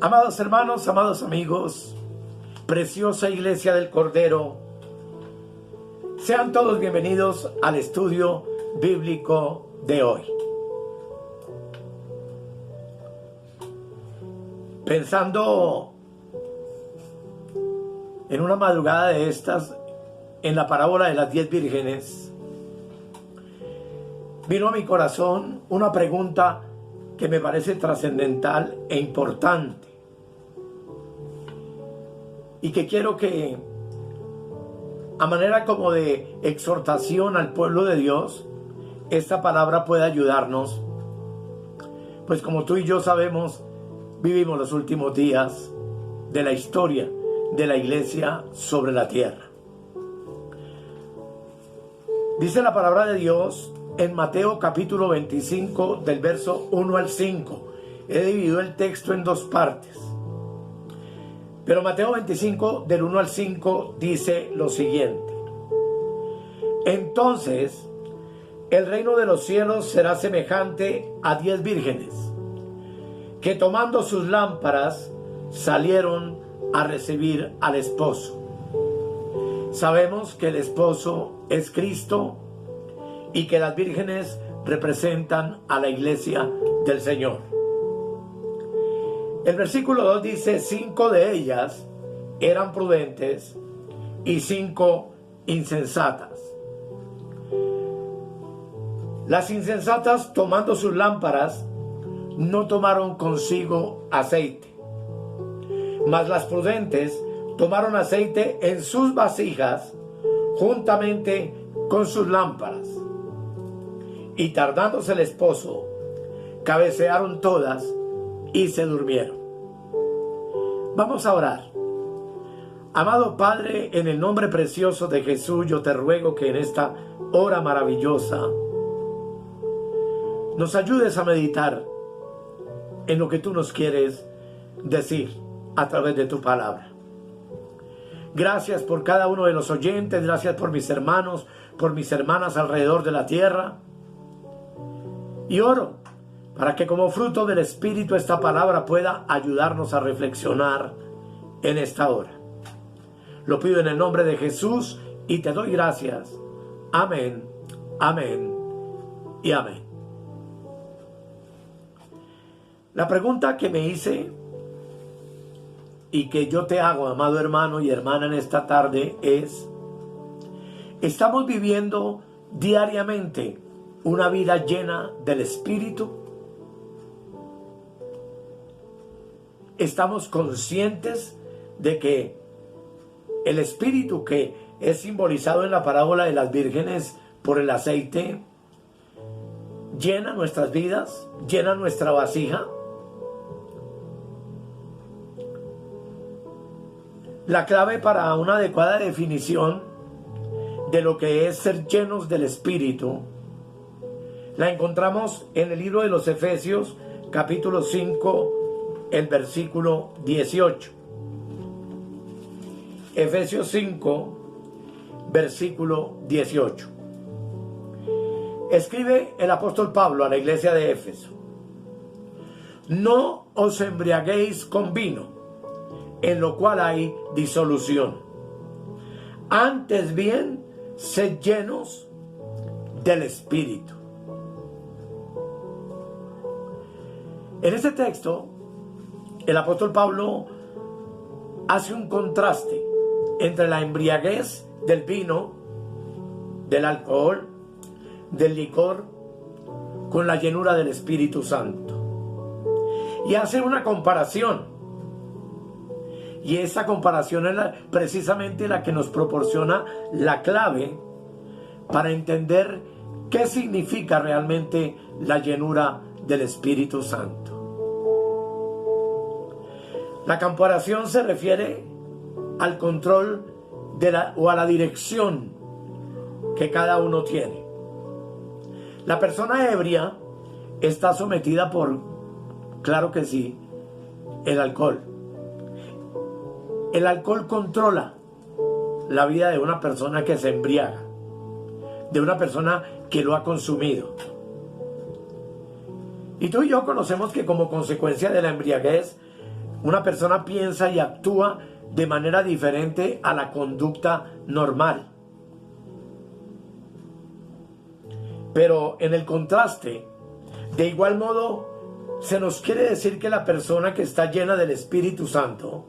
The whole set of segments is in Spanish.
Amados hermanos, amados amigos, preciosa Iglesia del Cordero, sean todos bienvenidos al estudio bíblico de hoy. Pensando en una madrugada de estas, en la parábola de las 10 vírgenes, vino a mi corazón una pregunta que me parece trascendental e importante, y que quiero que, a manera como de exhortación al pueblo de Dios, esta palabra pueda ayudarnos, pues como tú y yo sabemos, vivimos los últimos días de la historia de la iglesia sobre la tierra. Dice la palabra de Dios en Mateo capítulo 25 del verso 1 al 5. He dividido el texto en dos partes. Pero Mateo 25 del 1 al 5 dice lo siguiente: Entonces el reino de los cielos será semejante a 10 vírgenes, que tomando sus lámparas salieron a recibir al esposo. Sabemos que el esposo es Cristo y que las vírgenes representan a la iglesia del Señor. El versículo 2 dice: 5 de ellas eran prudentes y 5 insensatas. Las insensatas, tomando sus lámparas, no tomaron consigo aceite, mas las prudentes tomaron aceite en sus vasijas juntamente con sus lámparas. Y tardándose el esposo, cabecearon todas y se durmieron. Vamos a orar. Amado Padre, en el nombre precioso de Jesús, yo te ruego que en esta hora maravillosa nos ayudes a meditar en lo que tú nos quieres decir a través de tu palabra. Gracias por cada uno de los oyentes, gracias por mis hermanos, por mis hermanas alrededor de la tierra. Y oro para que como fruto del Espíritu esta palabra pueda ayudarnos a reflexionar en esta hora. Lo pido en el nombre de Jesús y te doy gracias. Amén, amén y amén. La pregunta que me hice y que yo te hago, amado hermano y hermana, en esta tarde es: ¿estamos viviendo diariamente una vida llena del Espíritu? ¿Estamos conscientes de que el Espíritu, que es simbolizado en la parábola de las vírgenes por el aceite, llena nuestras vidas, llena nuestra vasija? La clave para una adecuada definición de lo que es ser llenos del Espíritu la encontramos en el libro de los Efesios, capítulo 5, el versículo 18. Efesios 5, versículo 18. Escribe el apóstol Pablo a la iglesia de Éfeso: No os embriaguéis con vino, en lo cual hay disolución. Antes bien, sed llenos del Espíritu. En este texto, el apóstol Pablo hace un contraste entre la embriaguez del vino, del alcohol, del licor, con la llenura del Espíritu Santo. Y hace una comparación. Y esa comparación es precisamente la que nos proporciona la clave para entender qué significa realmente la llenura del Espíritu Santo. La comparación se refiere al control o a la dirección que cada uno tiene. La persona ebria está sometida por, claro que sí, el alcohol. El alcohol controla la vida de una persona que se embriaga, de una persona que lo ha consumido. Y tú y yo conocemos que como consecuencia de la embriaguez una persona piensa y actúa de manera diferente a la conducta normal. Pero en el contraste, de igual modo, se nos quiere decir que la persona que está llena del Espíritu Santo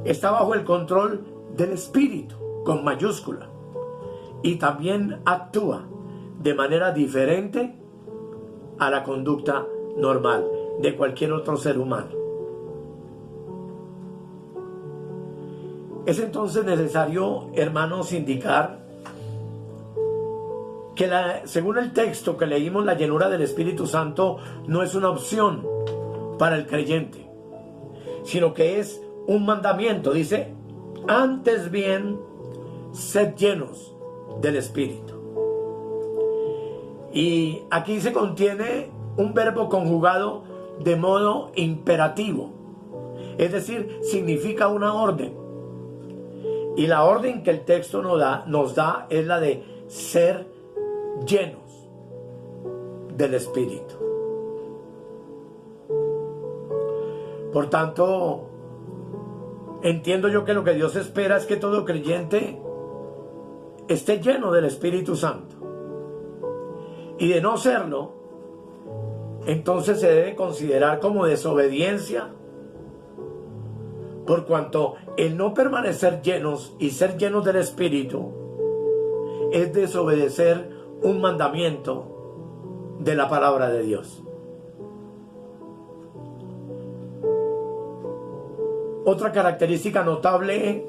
está bajo el control del Espíritu, con mayúscula, y también actúa de manera diferente a la conducta normal de cualquier otro ser humano. Es entonces necesario, hermanos, indicar que según el texto que leímos, la llenura del Espíritu Santo no es una opción para el creyente, sino que es un mandamiento. Dice, antes bien, sed llenos del Espíritu. Y aquí se contiene un verbo conjugado de modo imperativo, es decir, significa una orden. Y la orden que el texto nos da es la de ser llenos del Espíritu. Por tanto, entiendo yo que lo que Dios espera es que todo creyente esté lleno del Espíritu Santo. Y de no serlo, entonces se debe considerar como desobediencia, por cuanto el no permanecer llenos y ser llenos del Espíritu es desobedecer un mandamiento de la palabra de Dios. Otra característica notable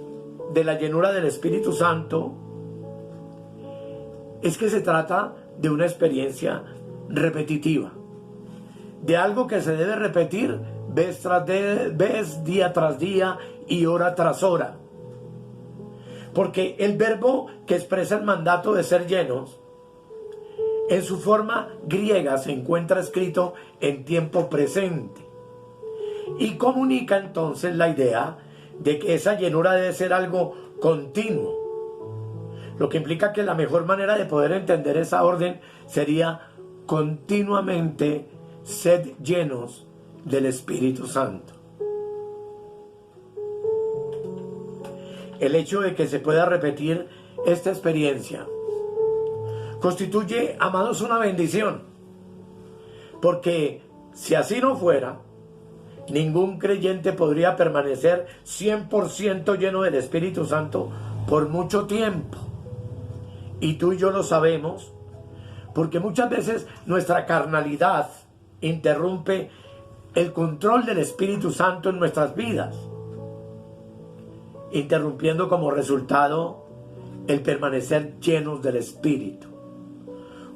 de la llenura del Espíritu Santo es que se trata de una experiencia repetitiva, de algo que se debe repetir vez, día tras día y hora tras hora. Porque el verbo que expresa el mandato de ser llenos, en su forma griega se encuentra escrito en tiempo presente y comunica entonces la idea de que esa llenura debe ser algo continuo, lo que implica que la mejor manera de poder entender esa orden sería continuamente sed llenos del Espíritu Santo. El hecho de que se pueda repetir esta experiencia constituye, amados, una bendición, porque si así no fuera, ningún creyente podría permanecer 100% lleno del Espíritu Santo por mucho tiempo. Y tú y yo lo sabemos, porque muchas veces nuestra carnalidad interrumpe el control del Espíritu Santo en nuestras vidas, interrumpiendo como resultado el permanecer llenos del Espíritu.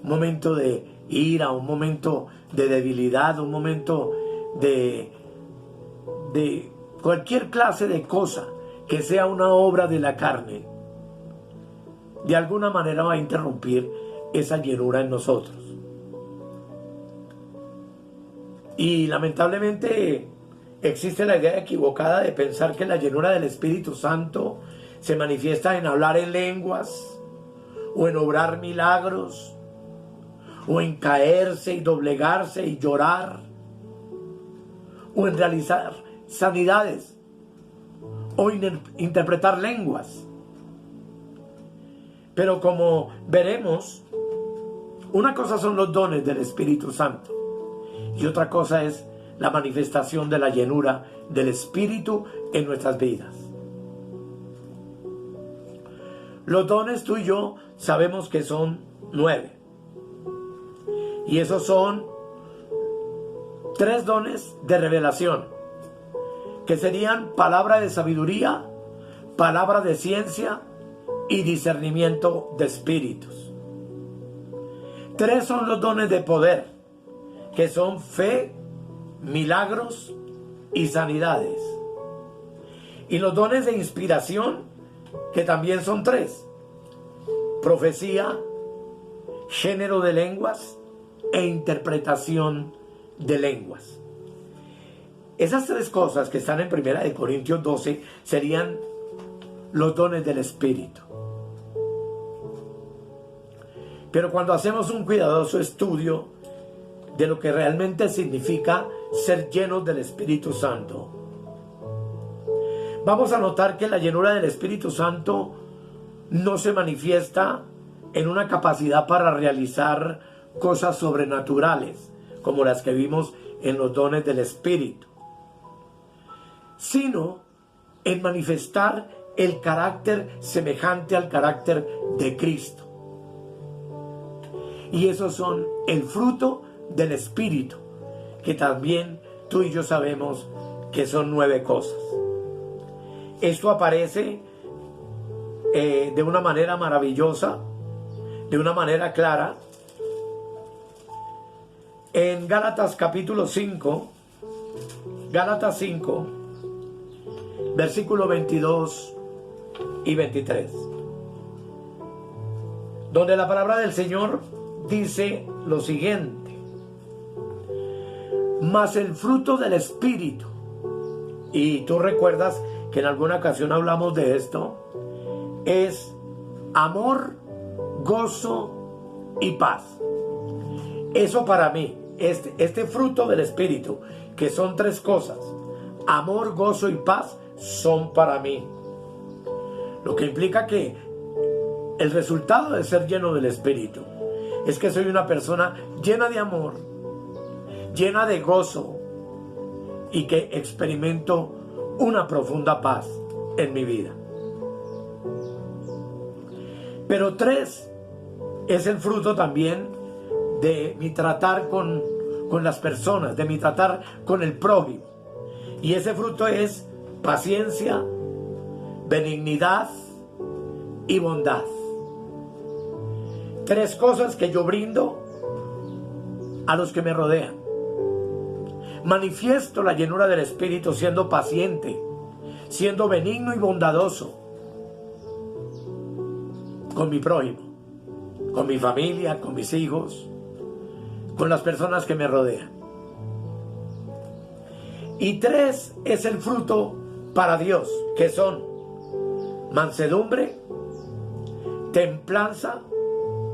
Un momento de ira, un momento de debilidad, un momento de cualquier clase de cosa que sea una obra de la carne, de alguna manera va a interrumpir esa llenura en nosotros. Y lamentablemente existe la idea equivocada de pensar que la llenura del Espíritu Santo se manifiesta en hablar en lenguas, o en obrar milagros, o en caerse y doblegarse y llorar, o en realizar sanidades, o interpretar lenguas. Pero como veremos, una cosa son los dones del Espíritu Santo y otra cosa es la manifestación de la llenura del Espíritu en nuestras vidas. Los dones, tú y yo sabemos que son 9. Y esos son 3 dones de revelación, que serían palabra de sabiduría, palabra de ciencia y discernimiento de espíritus. 3 son los dones de poder, que son fe, milagros y sanidades. Y los dones de inspiración, que también son 3: profecía, género de lenguas e interpretación de lenguas. Esas 3 cosas que están en 1 Corintios 12 serían los dones del Espíritu. Pero cuando hacemos un cuidadoso estudio de lo que realmente significa ser llenos del Espíritu Santo, vamos a notar que la llenura del Espíritu Santo no se manifiesta en una capacidad para realizar cosas sobrenaturales, como las que vimos en los dones del Espíritu, sino en manifestar el carácter semejante al carácter de Cristo. Y esos son el fruto del Espíritu, que también tú y yo sabemos que son 9 cosas. Esto aparece de una manera maravillosa, de una manera clara, en Gálatas capítulo 5, Gálatas 5, versículo 22 y 23, donde la palabra del Señor dice lo siguiente: mas el fruto del Espíritu, y tú recuerdas que en alguna ocasión hablamos de esto, es amor, gozo y paz. Eso para mí, este fruto del Espíritu, que son 3 cosas, amor, gozo y paz, son para mí. Lo que implica que el resultado de ser lleno del Espíritu es que soy una persona llena de amor, llena de gozo, y que experimento una profunda paz en mi vida. Pero 3 es el fruto también de mi tratar con las personas, de mi tratar con el prójimo. Y ese fruto es paciencia, benignidad y bondad. 3 cosas que yo brindo a los que me rodean. Manifiesto la llenura del Espíritu siendo paciente, siendo benigno y bondadoso con mi prójimo, con mi familia, con mis hijos, con las personas que me rodean. Y 3 es el fruto para Dios, que son mansedumbre, templanza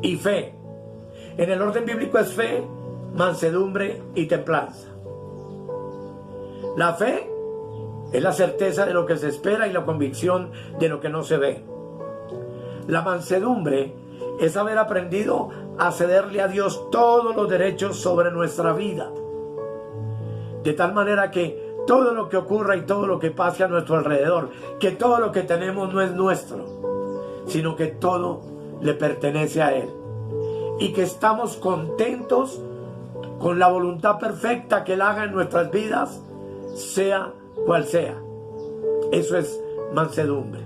y fe. En el orden bíblico es fe, mansedumbre y templanza. La fe es la certeza de lo que se espera y la convicción de lo que no se ve. La mansedumbre es haber aprendido a cederle a Dios todos los derechos sobre nuestra vida, de tal manera que todo lo que ocurra y todo lo que pase a nuestro alrededor, que todo lo que tenemos no es nuestro, sino que todo le pertenece a Él, y que estamos contentos con la voluntad perfecta que Él haga en nuestras vidas, sea cual sea. Eso es mansedumbre.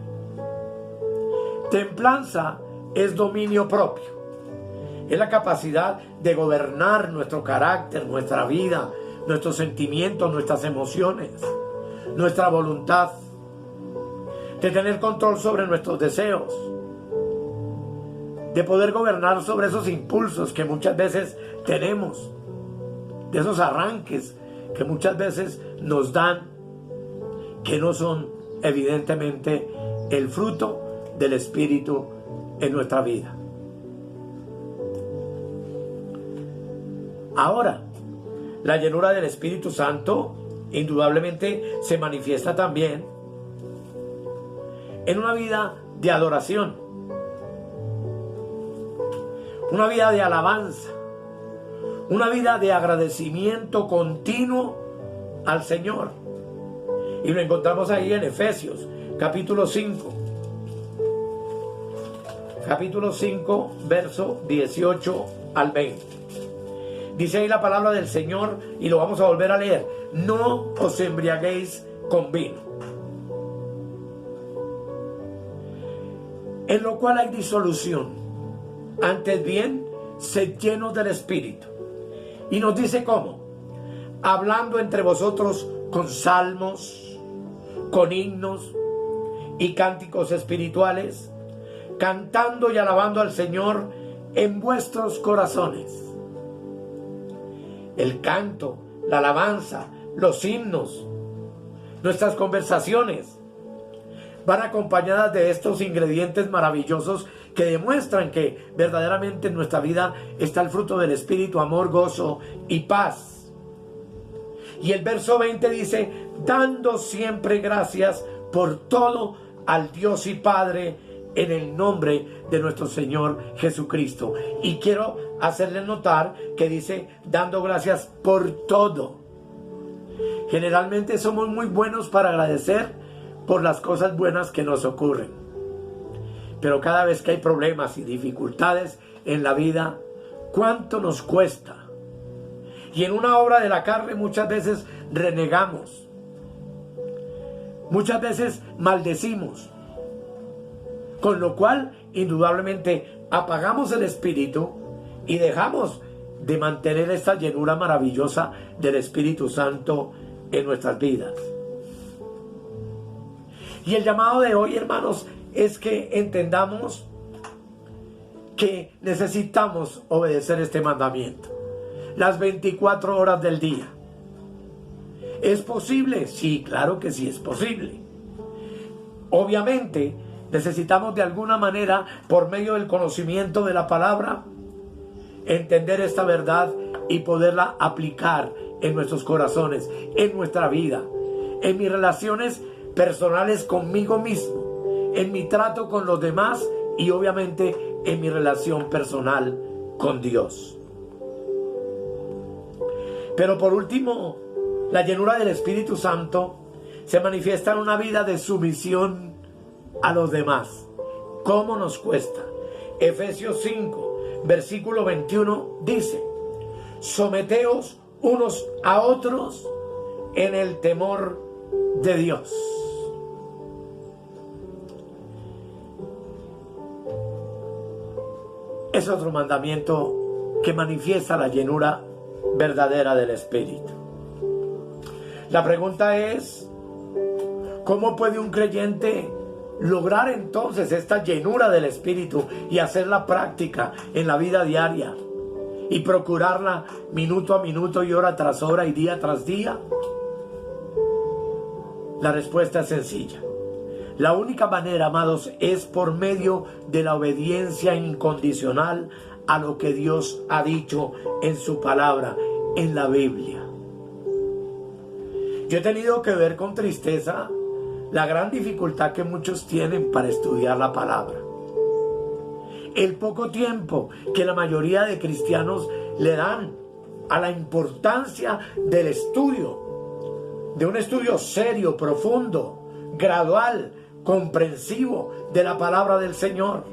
Templanza es dominio propio. Es la capacidad de gobernar nuestro carácter, nuestra vida, nuestros sentimientos, nuestras emociones, nuestra voluntad, de tener control sobre nuestros deseos, de poder gobernar sobre esos impulsos que muchas veces tenemos, de esos arranques que muchas veces nos dan, que no son evidentemente el fruto del Espíritu en nuestra vida. Ahora, la llenura del Espíritu Santo indudablemente se manifiesta también en una vida de adoración, una vida de alabanza, una vida de agradecimiento continuo al Señor. Y lo encontramos ahí en Efesios capítulo 5. Capítulo 5, verso 18 al 20. Dice ahí la palabra del Señor, y lo vamos a volver a leer: no os embriaguéis con vino, en lo cual hay disolución, antes bien, sed llenos del Espíritu. Y nos dice cómo: hablando entre vosotros con salmos, con himnos y cánticos espirituales, cantando y alabando al Señor en vuestros corazones. El canto, la alabanza, los himnos, nuestras conversaciones van acompañadas de estos ingredientes maravillosos que demuestran que verdaderamente en nuestra vida está el fruto del Espíritu: amor, gozo y paz. Y el verso 20 dice: dando siempre gracias por todo al Dios y Padre en el nombre de nuestro Señor Jesucristo. Y quiero hacerles notar que dice dando gracias por todo. Generalmente somos muy buenos para agradecer por las cosas buenas que nos ocurren. Pero cada vez que hay problemas y dificultades en la vida, ¿cuánto nos cuesta? Y en una obra de la carne muchas veces renegamos. Muchas veces maldecimos. Con lo cual, indudablemente, apagamos el espíritu y dejamos de mantener esta llenura maravillosa del Espíritu Santo en nuestras vidas. Y el llamado de hoy, hermanos, es que entendamos que necesitamos obedecer este mandamiento. Las 24 horas del día. ¿Es posible? Sí, claro que sí es posible. Obviamente, necesitamos de alguna manera, por medio del conocimiento de la palabra, entender esta verdad y poderla aplicar en nuestros corazones, en nuestra vida, en mis relaciones personales conmigo mismo, en mi trato con los demás y obviamente en mi relación personal con Dios. Pero por último, la llenura del Espíritu Santo se manifiesta en una vida de sumisión a los demás. ¿Cómo nos cuesta? Efesios 5, versículo 21 dice: someteos unos a otros en el temor de Dios. Es otro mandamiento que manifiesta la llenura verdadera del Espíritu. La pregunta es, ¿cómo puede un creyente lograr entonces esta llenura del Espíritu y hacerla práctica en la vida diaria y procurarla minuto a minuto y hora tras hora y día tras día? La respuesta es sencilla. La única manera, amados, es por medio de la obediencia incondicional a lo que Dios ha dicho en su palabra, en la Biblia. Yo he tenido que ver con tristeza la gran dificultad que muchos tienen para estudiar la palabra. El poco tiempo que la mayoría de cristianos le dan a la importancia del estudio, de un estudio serio, profundo, gradual, comprensivo de la palabra del Señor.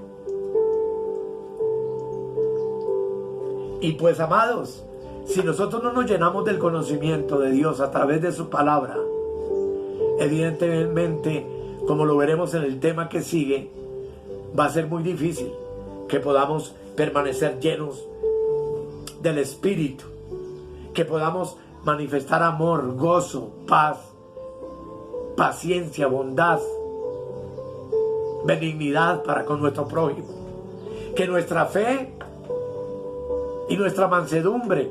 Y pues, amados, si nosotros no nos llenamos del conocimiento de Dios a través de su palabra, evidentemente, como lo veremos en el tema que sigue, va a ser muy difícil que podamos permanecer llenos del Espíritu, que podamos manifestar amor, gozo, paz, paciencia, bondad, benignidad para con nuestro prójimo, que nuestra fe y nuestra mansedumbre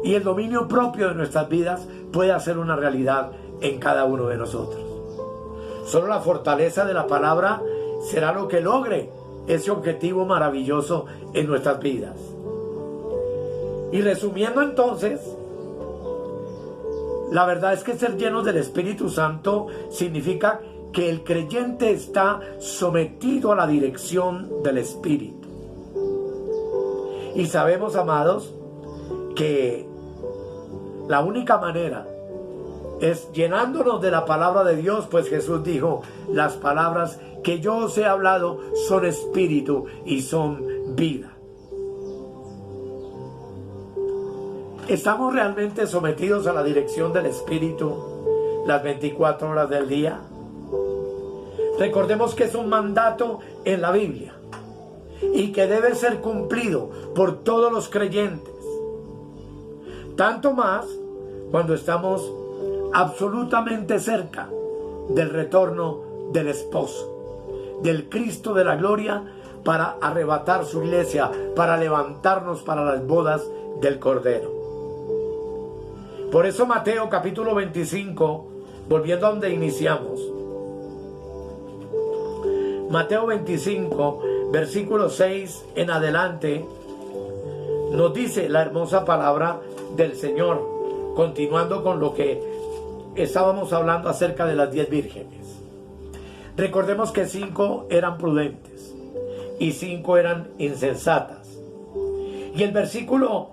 y el dominio propio de nuestras vidas pueda ser una realidad en cada uno de nosotros. Solo la fortaleza de la palabra será lo que logre ese objetivo maravilloso en nuestras vidas. Y resumiendo entonces, la verdad es que ser llenos del Espíritu Santo significa que el creyente está sometido a la dirección del Espíritu. Y sabemos, amados, que la única manera es llenándonos de la palabra de Dios, pues Jesús dijo: las palabras que yo os he hablado son espíritu y son vida. ¿Estamos realmente sometidos a la dirección del Espíritu las 24 horas del día? Recordemos que es un mandato en la Biblia y que debe ser cumplido por todos los creyentes. Tanto más cuando estamos absolutamente cerca del retorno del esposo, del Cristo de la gloria, para arrebatar su iglesia, para levantarnos para las bodas del Cordero. Por eso Mateo capítulo 25, volviendo a donde iniciamos, Mateo 25, versículo 6 en adelante, nos dice la hermosa palabra del Señor, continuando con lo que estábamos hablando acerca de las 10 vírgenes. Recordemos que 5 eran prudentes y 5 eran insensatas. Y el versículo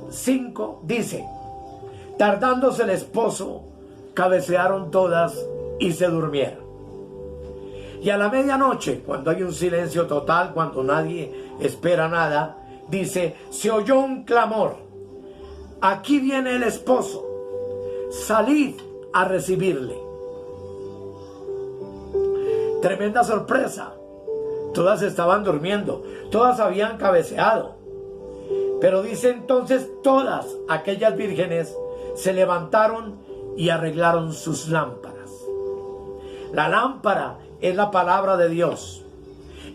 5 dice: tardándose el esposo, cabecearon todas y se durmieron. Y a la medianoche, cuando hay un silencio total, cuando nadie espera nada, dice: se oyó un clamor: aquí viene el esposo, salid a recibirle. Tremenda sorpresa. Todas estaban durmiendo, todas habían cabeceado. Pero dice entonces: todas aquellas vírgenes se levantaron y arreglaron sus lámparas. La lámpara es la palabra de Dios.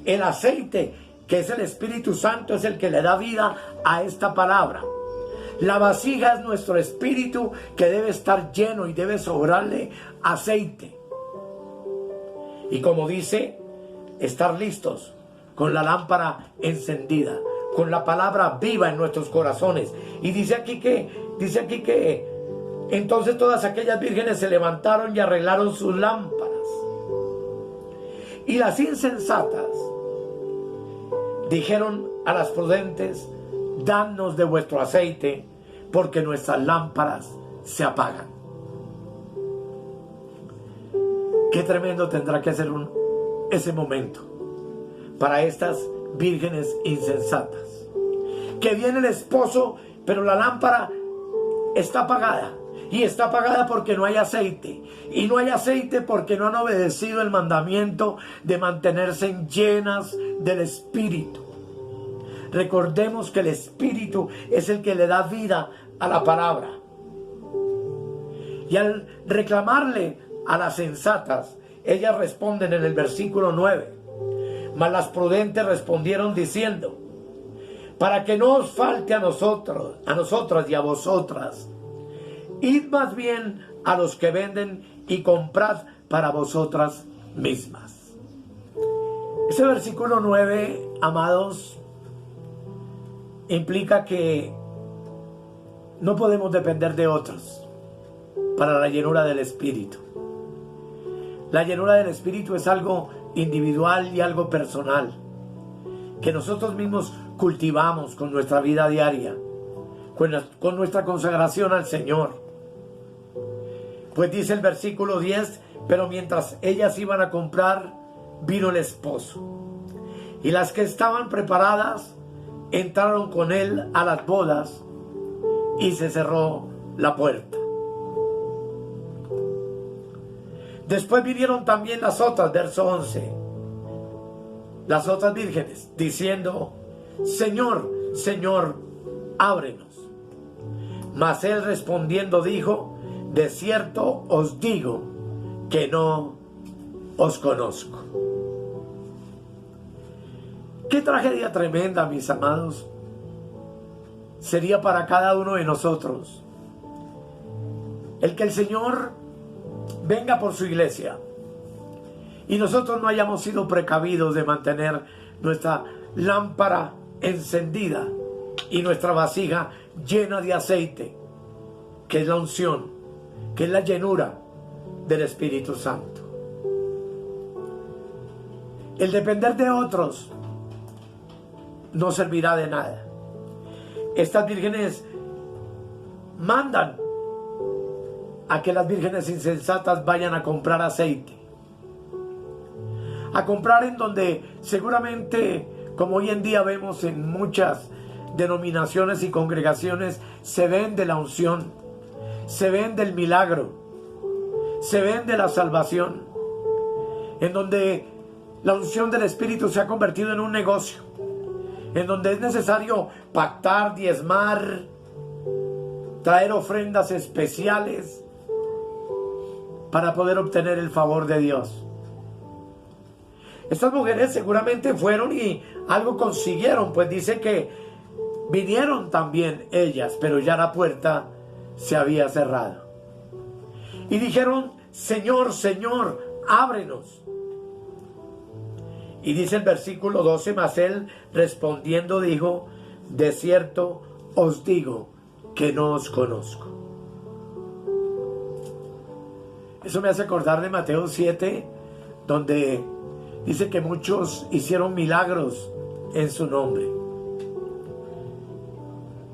El aceite, que es el Espíritu Santo, es el que le da vida a esta palabra. La vasija es nuestro espíritu, que debe estar lleno y debe sobrarle aceite. Y como dice, estar listos con la lámpara encendida, con la palabra viva en nuestros corazones. Y dice aquí que entonces todas aquellas vírgenes se levantaron y arreglaron sus lámparas. Y las insensatas dijeron a las prudentes: danos de vuestro aceite, porque nuestras lámparas se apagan. Qué tremendo tendrá que ser ese momento para estas vírgenes insensatas. Que viene el esposo, pero la lámpara está apagada. Y está apagada porque no hay aceite. Y no hay aceite porque no han obedecido el mandamiento de mantenerse llenas del Espíritu. Recordemos que el Espíritu es el que le da vida a la palabra. Y al reclamarle a las sensatas, ellas responden en el versículo 9: mas las prudentes respondieron diciendo: para que no os falte a nosotras y a vosotras, id más bien a los que venden y comprad para vosotras mismas. Ese versículo 9, amados, implica que no podemos depender de otros para la llenura del Espíritu. La llenura del Espíritu es algo individual y algo personal, que nosotros mismos cultivamos con nuestra vida diaria, con nuestra consagración al Señor. Pues dice el versículo 10: pero mientras ellas iban a comprar, vino el esposo, y las que estaban preparadas entraron con él a las bodas, y se cerró la puerta. Después vinieron también las otras, verso 11, las otras vírgenes, diciendo: Señor, Señor, ábrenos. Mas él respondiendo dijo: de cierto os digo que no os conozco. Qué tragedia tremenda, mis amados, sería para cada uno de nosotros el que el Señor venga por su iglesia y nosotros no hayamos sido precavidos de mantener nuestra lámpara encendida y nuestra vasija llena de aceite, que es la unción, que es la llenura del Espíritu Santo. El depender de otros no servirá de nada. Estas vírgenes mandan a que las vírgenes insensatas vayan a comprar aceite, a comprar en donde seguramente, como hoy en día vemos en muchas denominaciones y congregaciones, se vende la unción, se vende el milagro, se vende la salvación, en donde la unción del Espíritu se ha convertido en un negocio, en donde es necesario pactar, diezmar, traer ofrendas especiales para poder obtener el favor de Dios. Estas mujeres seguramente fueron y algo consiguieron, pues dice que vinieron también ellas, pero ya la puerta se había cerrado. Y dijeron: Señor, Señor, ábrenos. Y dice el versículo 12: mas él respondiendo dijo: de cierto os digo que no os conozco. Eso me hace acordar de Mateo 7, donde dice que muchos hicieron milagros en su nombre.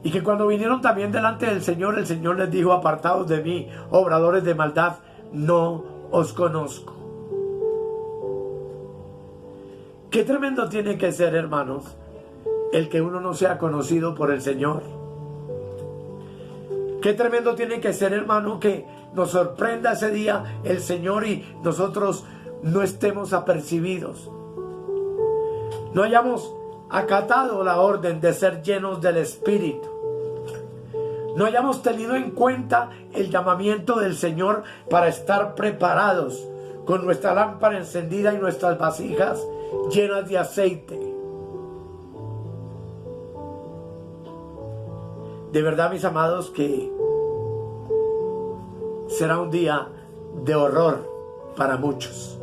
Y que cuando vinieron también delante del Señor, el Señor les dijo: apartados de mí, obradores de maldad, no os conozco. Qué tremendo tiene que ser, hermanos, el que uno no sea conocido por el Señor. Qué tremendo tiene que ser, hermano, que nos sorprenda ese día el Señor y nosotros no estemos apercibidos. No hayamos acatado la orden de ser llenos del Espíritu. No hayamos tenido en cuenta el llamamiento del Señor para estar preparados con nuestra lámpara encendida y nuestras vasijas llenas de aceite. De verdad, mis amados, que será un día de horror para muchos.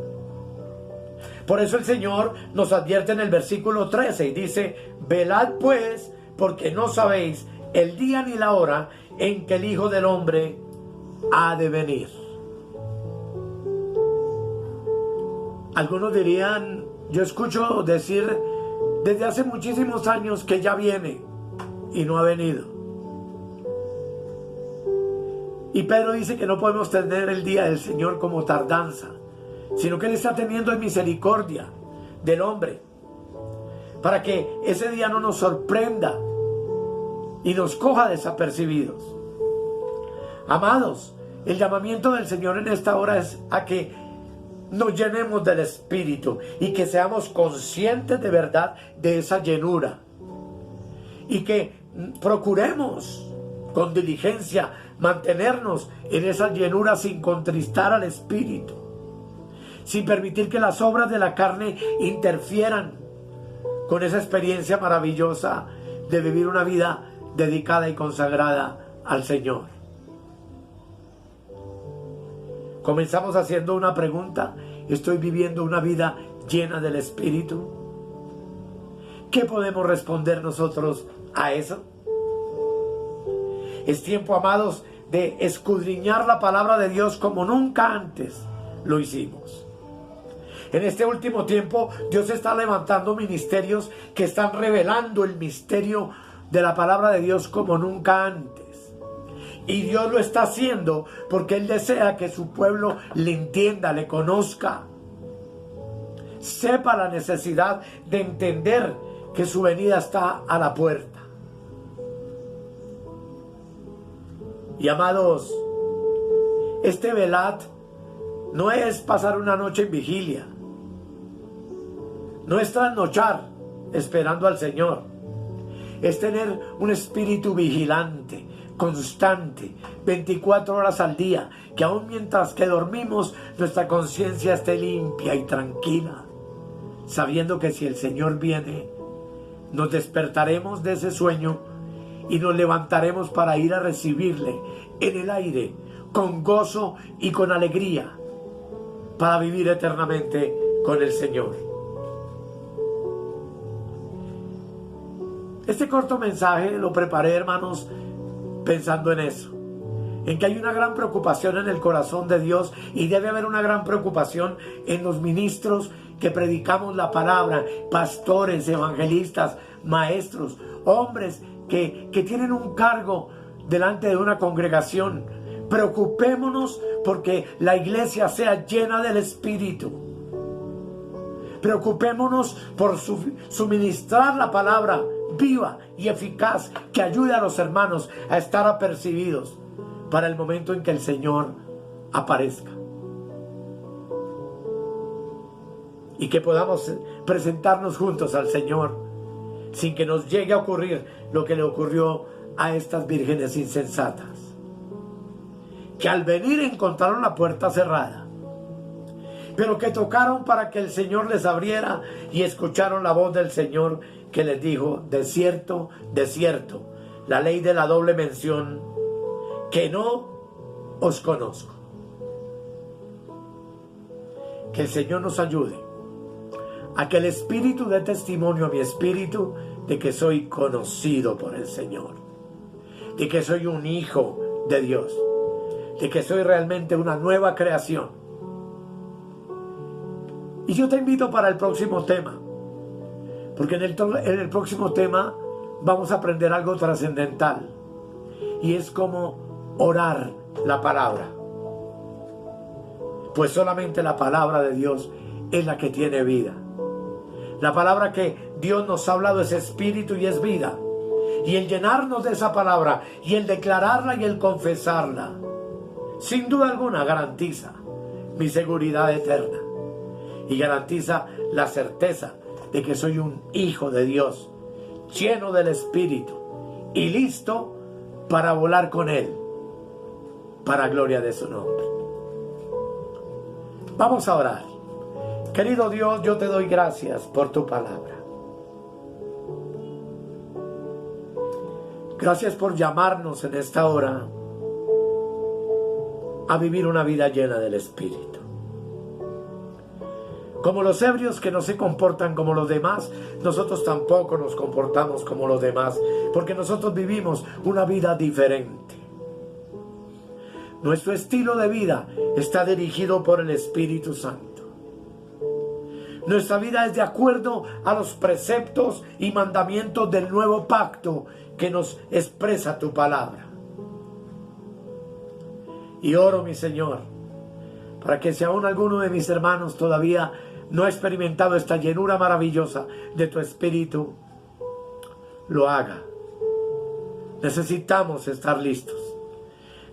Por eso el Señor nos advierte en el versículo 13 y dice: velad pues, porque no sabéis el día ni la hora en que el Hijo del Hombre ha de venir. Algunos dirían, yo escucho decir desde hace muchísimos años que ya viene y no ha venido. Y Pedro dice que no podemos tener el día del Señor como tardanza, sino que Él está teniendo en misericordia del hombre, para que ese día no nos sorprenda y nos coja desapercibidos. Amados, el llamamiento del Señor en esta hora es a que nos llenemos del Espíritu y que seamos conscientes de verdad de esa llenura, y que procuremos con diligencia mantenernos en esa llenura sin contristar al Espíritu, sin permitir que las obras de la carne interfieran con esa experiencia maravillosa de vivir una vida dedicada y consagrada al Señor. Comenzamos haciendo una pregunta: ¿estoy viviendo una vida llena del Espíritu? ¿Qué podemos responder nosotros a eso? Es tiempo, amados, de escudriñar la palabra de Dios como nunca antes lo hicimos. En este último tiempo, Dios está levantando ministerios que están revelando el misterio de la palabra de Dios como nunca antes. Y Dios lo está haciendo porque Él desea que su pueblo le entienda, le conozca, sepa la necesidad de entender que su venida está a la puerta. Y amados, este velad no es pasar una noche en vigilia, no es trasnochar esperando al Señor, es tener un espíritu vigilante, constante, 24 horas al día, que aun mientras que dormimos, nuestra conciencia esté limpia y tranquila, sabiendo que si el Señor viene, nos despertaremos de ese sueño y nos levantaremos para ir a recibirle en el aire, con gozo y con alegría, para vivir eternamente con el Señor. Este corto mensaje lo preparé, hermanos, pensando en eso, en que hay una gran preocupación en el corazón de Dios, y debe haber una gran preocupación en los ministros que predicamos la palabra, pastores, evangelistas, maestros, hombres que tienen un cargo delante de una congregación. Preocupémonos porque la iglesia sea llena del Espíritu. Preocupémonos por suministrar la palabra viva y eficaz que ayude a los hermanos a estar apercibidos para el momento en que el Señor aparezca, y que podamos presentarnos juntos al Señor sin que nos llegue a ocurrir lo que le ocurrió a estas vírgenes insensatas, que al venir encontraron la puerta cerrada, pero que tocaron para que el Señor les abriera, y escucharon la voz del Señor que les dijo: de cierto, la ley de la doble mención, que no os conozco. Que el Señor nos ayude a que el Espíritu dé testimonio a mi espíritu de que soy conocido por el Señor, de que soy un hijo de Dios, de que soy realmente una nueva creación. Y yo te invito para el próximo tema, porque en el próximo tema vamos a aprender algo trascendental, y es cómo orar la palabra. Pues solamente la palabra de Dios es la que tiene vida. La palabra que Dios nos ha hablado es espíritu y es vida. Y el llenarnos de esa palabra, y el declararla y el confesarla, sin duda alguna garantiza mi seguridad eterna. Y garantiza la certeza de que soy un hijo de Dios, lleno del Espíritu y listo para volar con Él, para gloria de su nombre. Vamos a orar. Querido Dios, yo te doy gracias por tu palabra. Gracias por llamarnos en esta hora a vivir una vida llena del Espíritu. Como los ebrios que no se comportan como los demás, nosotros tampoco nos comportamos como los demás, porque nosotros vivimos una vida diferente. Nuestro estilo de vida está dirigido por el Espíritu Santo. Nuestra vida es de acuerdo a los preceptos y mandamientos del nuevo pacto que nos expresa tu palabra. Y oro, mi Señor, para que si aún alguno de mis hermanos todavía no ha experimentado esta llenura maravillosa de tu Espíritu, lo haga. Necesitamos estar listos.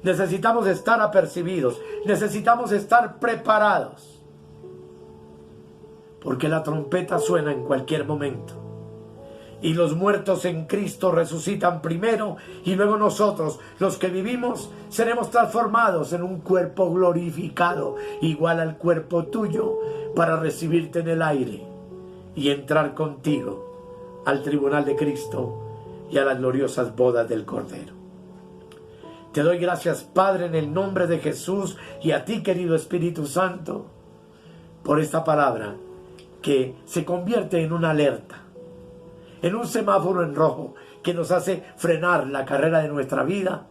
Necesitamos estar apercibidos. Necesitamos estar preparados. Porque la trompeta suena en cualquier momento. Y los muertos en Cristo resucitan primero, y luego nosotros, los que vivimos, seremos transformados en un cuerpo glorificado, igual al cuerpo tuyo, para recibirte en el aire y entrar contigo al tribunal de Cristo y a las gloriosas bodas del Cordero. Te doy gracias, Padre, en el nombre de Jesús, y a ti, querido Espíritu Santo, por esta palabra que se convierte en una alerta, en un semáforo en rojo que nos hace frenar la carrera de nuestra vida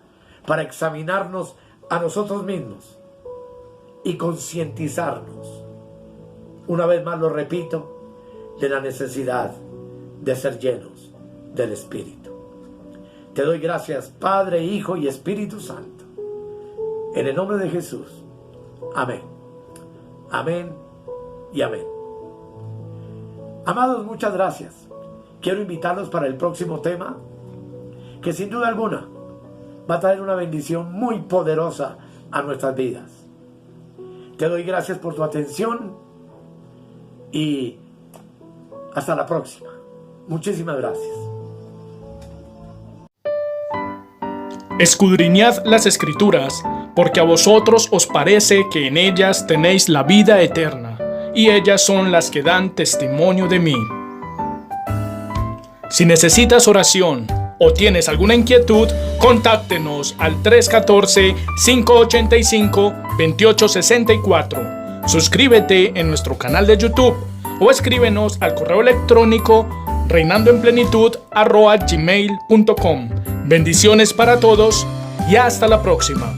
para examinarnos a nosotros mismos y concientizarnos, una vez más lo repito, de la necesidad de ser llenos del Espíritu. Te doy gracias, Padre, Hijo y Espíritu Santo, en el nombre de Jesús. Amén. Amén y amén. Amados, muchas gracias. Quiero invitarlos para el próximo tema, que sin duda alguna va a traer una bendición muy poderosa a nuestras vidas. Te doy gracias por tu atención y hasta la próxima. Muchísimas gracias. Escudriñad las Escrituras, porque a vosotros os parece que en ellas tenéis la vida eterna, y ellas son las que dan testimonio de mí. Si necesitas oración o tienes alguna inquietud, contáctenos al 314-585-2864. Suscríbete en nuestro canal de YouTube o escríbenos al correo electrónico reinandoenplenitud@gmail.com. Bendiciones para todos y hasta la próxima.